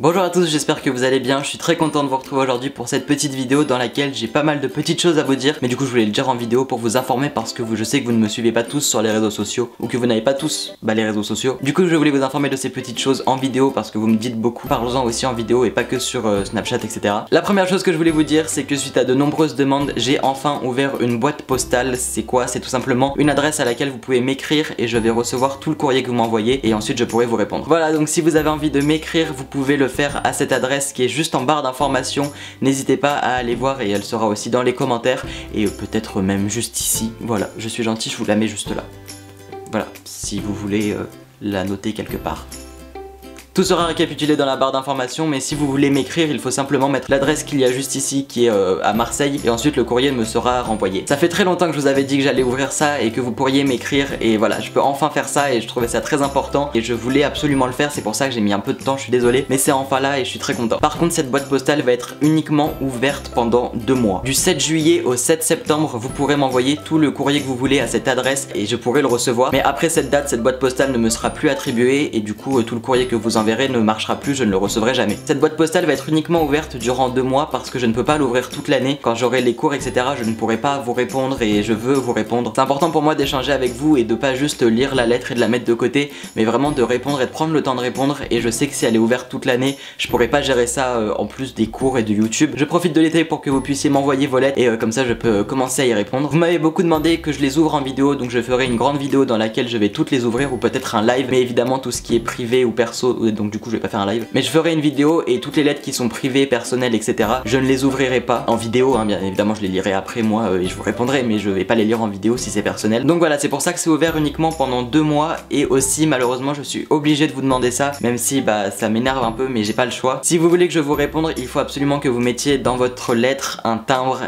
Bonjour à tous, j'espère que vous allez bien, je suis très content de vous retrouver aujourd'hui pour cette petite vidéo dans laquelle j'ai pas mal de petites choses à vous dire, mais du coup je voulais le dire en vidéo pour vous informer parce que je sais que vous ne me suivez pas tous sur les réseaux sociaux ou que vous n'avez pas tous les réseaux sociaux. Du coup je voulais vous informer de ces petites choses en vidéo parce que vous me dites beaucoup, parlons-en aussi en vidéo et pas que sur Snapchat etc. La première chose que je voulais vous dire c'est que suite à de nombreuses demandes, j'ai enfin ouvert une boîte postale. C'est quoi? C'est tout simplement une adresse à laquelle vous pouvez m'écrire et je vais recevoir tout le courrier que vous m'envoyez et ensuite je pourrai vous répondre. Voilà, donc si vous avez envie de m'écrire, vous pouvez le faire à cette adresse qui est juste en barre d'informations. N'hésitez pas à aller voir et elle sera aussi dans les commentaires et peut-être même juste ici. Voilà, je suis gentil, je vous la mets juste là. Voilà, si vous voulez la noter quelque part. Tout sera récapitulé dans la barre d'informations, mais si vous voulez m'écrire, il faut simplement mettre l'adresse qu'il y a juste ici qui est à Marseille et ensuite le courrier me sera renvoyé. Ça fait très longtemps que je vous avais dit que j'allais ouvrir ça et que vous pourriez m'écrire et voilà, je peux enfin faire ça et je trouvais ça très important et je voulais absolument le faire, c'est pour ça que j'ai mis un peu de temps, je suis désolé, mais c'est enfin là et je suis très content. Par contre, cette boîte postale va être uniquement ouverte pendant 2 mois. Du 7 juillet au 7 septembre, vous pourrez m'envoyer tout le courrier que vous voulez à cette adresse et je pourrai le recevoir, mais après cette date, cette boîte postale ne me sera plus attribuée et du coup tout le courrier que vous enverrez ne marchera plus, je ne le recevrai jamais. Cette boîte postale va être uniquement ouverte durant 2 mois parce que je ne peux pas l'ouvrir toute l'année. Quand j'aurai les cours etc, je ne pourrai pas vous répondre et je veux vous répondre. C'est important pour moi d'échanger avec vous et de pas juste lire la lettre et de la mettre de côté, mais vraiment de répondre et de prendre le temps de répondre. Et je sais que si elle est ouverte toute l'année, je pourrais pas gérer ça en plus des cours et de YouTube. Je profite de l'été pour que vous puissiez m'envoyer vos lettres et comme ça je peux commencer à y répondre. Vous m'avez beaucoup demandé que je les ouvre en vidéo, donc je ferai une grande vidéo dans laquelle je vais toutes les ouvrir ou peut-être un live, mais évidemment tout ce qui est privé ou perso, donc du coup je vais pas faire un live. Mais je ferai une vidéo et toutes les lettres qui sont privées, personnelles, etc. je ne les ouvrirai pas en vidéo, hein. Bien évidemment je les lirai après moi et je vous répondrai, mais je vais pas les lire en vidéo si c'est personnel. Donc voilà, c'est pour ça que c'est ouvert uniquement pendant 2 mois et aussi malheureusement je suis obligé de vous demander ça, même si ça m'énerve un peu mais j'ai pas le choix. Si vous voulez que je vous réponde, il faut absolument que vous mettiez dans votre lettre un timbre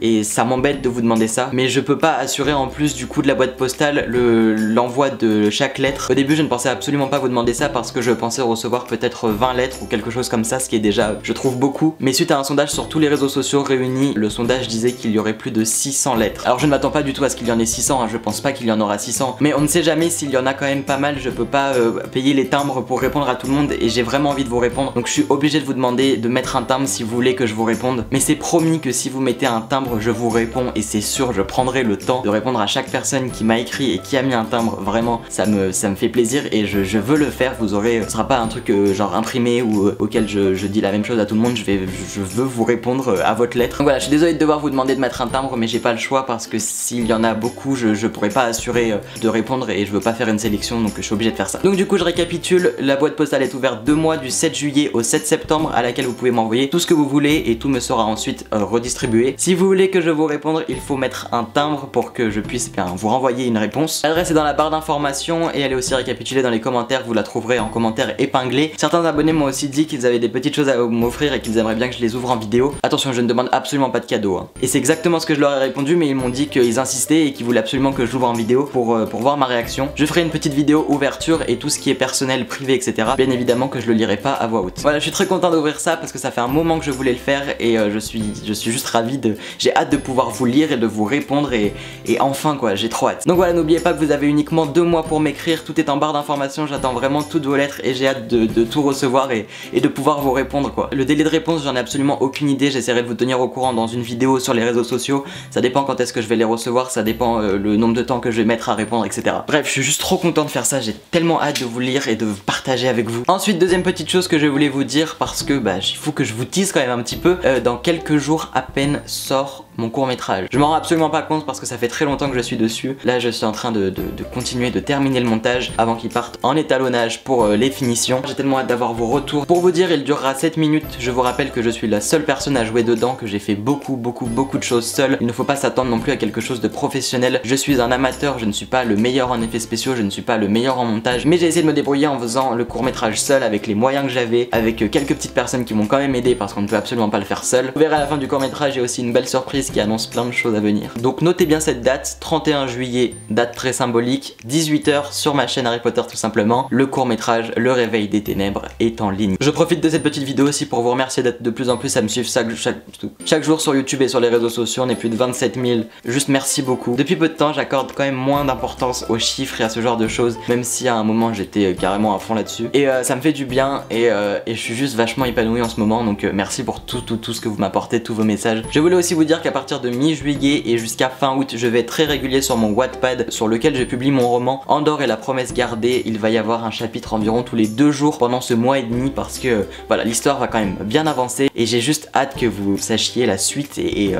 et ça m'embête de vous demander ça, mais je peux pas assurer en plus du coût de la boîte postale l'envoi de chaque lettre. Au début je ne pensais absolument pas vous demander ça parce que je pensais recevoir peut-être 20 lettres ou quelque chose comme ça, ce qui est déjà je trouve beaucoup, mais suite à un sondage sur tous les réseaux sociaux réunis, le sondage disait qu'il y aurait plus de 600 lettres. Alors je ne m'attends pas du tout à ce qu'il y en ait 600, hein, je pense pas qu'il y en aura 600, mais on ne sait jamais, s'il y en a quand même pas mal, je peux pas payer les timbres pour répondre à tout le monde et j'ai vraiment envie de vous répondre, donc je suis obligé de vous demander de mettre un timbre si vous voulez que je vous réponde, mais c'est promis que si vous mettez un timbre je vous réponds et c'est sûr, je prendrai le temps de répondre à chaque personne qui m'a écrit et qui a mis un timbre. Vraiment ça me fait plaisir et je veux le faire. Vous aurez, ce sera pas un truc genre imprimé ou auquel je dis la même chose à tout le monde. Je veux vous répondre à votre lettre. Donc voilà, je suis désolé de devoir vous demander de mettre un timbre, mais j'ai pas le choix parce que s'il y en a beaucoup je pourrais pas assurer de répondre et je veux pas faire une sélection, donc je suis obligé de faire ça. Donc du coup je récapitule, la boîte postale est ouverte 2 mois du 7 juillet au 7 septembre à laquelle vous pouvez m'envoyer tout ce que vous voulez et tout me sera ensuite redistribué. Si vous voulez que je vous répondre, il faut mettre un timbre pour que je puisse vous renvoyer une réponse. L'adresse est dans la barre d'informations et elle est aussi récapitulée dans les commentaires, vous la trouverez en commentaire épinglé. Certains abonnés m'ont aussi dit qu'ils avaient des petites choses à m'offrir et qu'ils aimeraient bien que je les ouvre en vidéo. Attention, je ne demande absolument pas de cadeau hein. Et c'est exactement ce que je leur ai répondu, mais ils m'ont dit qu'ils insistaient et qu'ils voulaient absolument que je l'ouvre en vidéo pour voir ma réaction. Je ferai une petite vidéo ouverture et tout ce qui est personnel, privé, etc. Bien évidemment que je le lirai pas à voix haute. Voilà, je suis très content d'ouvrir ça parce que ça fait un moment que je voulais le faire et je suis juste ravi j'ai hâte de pouvoir vous lire et de vous répondre et enfin quoi, j'ai trop hâte. Donc voilà, n'oubliez pas que vous avez uniquement 2 mois pour m'écrire, tout est en barre d'informations, j'attends vraiment toutes vos lettres et j'ai hâte de tout recevoir et de pouvoir vous répondre quoi. Le délai de réponse, j'en ai absolument aucune idée, j'essaierai de vous tenir au courant dans une vidéo sur les réseaux sociaux, ça dépend quand est-ce que je vais les recevoir, ça dépend le nombre de temps que je vais mettre à répondre etc. Bref, je suis juste trop content de faire ça, j'ai tellement hâte de vous lire et de partager avec vous. Ensuite, deuxième petite chose que je voulais vous dire parce que il faut que je vous tease quand même un petit peu, dans quelques jours à peine sort mon court-métrage. Je m'en rends absolument pas compte parce que ça fait très longtemps que je suis dessus. Là je suis en train de continuer de terminer le montage avant qu'il parte en étalonnage pour les finitions. J'ai tellement hâte d'avoir vos retours. Pour vous dire, il durera 7 minutes. Je vous rappelle que je suis la seule personne à jouer dedans, que j'ai fait beaucoup de choses seul. Il ne faut pas s'attendre non plus à quelque chose de professionnel. Je suis un amateur, je ne suis pas le meilleur en effets spéciaux, je ne suis pas le meilleur en montage, mais j'ai essayé de me débrouiller en faisant le court-métrage seul avec les moyens que j'avais, avec quelques petites personnes qui m'ont quand même aidé parce qu'on ne peut absolument pas le faire seul. Vous verrez à la fin du court-métrage, il y a aussi une belle surprise surprise qui annonce plein de choses à venir. Donc notez bien cette date, 31 juillet, date très symbolique, 18 h sur ma chaîne Harry Potter tout simplement. Le court-métrage Le Réveil des Ténèbres est en ligne. Je profite de cette petite vidéo aussi pour vous remercier d'être de plus en plus à me suivre chaque jour sur YouTube et sur les réseaux sociaux. On est plus de 27 000, juste merci beaucoup. Depuis peu de temps, j'accorde quand même moins d'importance aux chiffres et à ce genre de choses, même si à un moment j'étais carrément à fond là-dessus. Et ça me fait du bien et je suis juste vachement épanoui en ce moment, donc merci pour tout ce que vous m'apportez, tous vos messages. Je voulais aussi vous dire qu'à partir de mi-juillet et jusqu'à fin août, je vais être très régulier sur mon Wattpad sur lequel je publie mon roman Andor et la promesse gardée. Il va y avoir un chapitre environ tous les 2 jours pendant ce mois et demi parce que voilà, l'histoire va quand même bien avancer et j'ai juste hâte que vous sachiez la suite et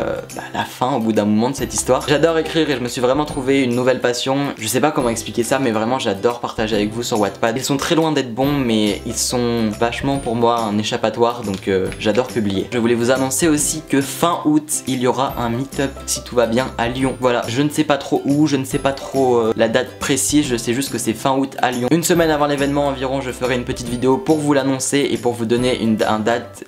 la fin au bout d'un moment de cette histoire. J'adore écrire et je me suis vraiment trouvé une nouvelle passion. Je sais pas comment expliquer ça, mais vraiment j'adore partager avec vous sur Wattpad. Ils sont très loin d'être bons, mais ils sont vachement pour moi un échappatoire, donc j'adore publier. Je voulais vous annoncer aussi que fin août il y aura un meet-up si tout va bien à Lyon. Voilà, je ne sais pas trop où, je ne sais pas trop la date précise, je sais juste que c'est fin août à Lyon. Une semaine avant l'événement environ, je ferai une petite vidéo pour vous l'annoncer et pour vous donner une date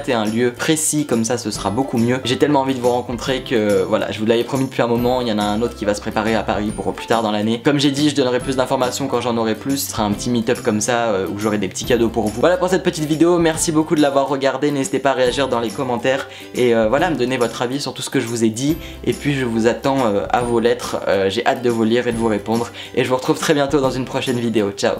et un lieu précis, comme ça ce sera beaucoup mieux. J'ai tellement envie de vous rencontrer que voilà, je vous l'avais promis depuis un moment. Il y en a un autre qui va se préparer à Paris pour plus tard dans l'année. Comme j'ai dit, je donnerai plus d'informations quand j'en aurai plus. Ce sera un petit meet-up comme ça où j'aurai des petits cadeaux pour vous. Voilà pour cette petite vidéo, merci beaucoup de l'avoir regardée. N'hésitez pas à réagir dans les commentaires et voilà, me donner votre avis sur tout ce que je vous ai dit. Et puis je vous attends à vos lettres, j'ai hâte de vous lire et de vous répondre. Et je vous retrouve très bientôt dans une prochaine vidéo. Ciao.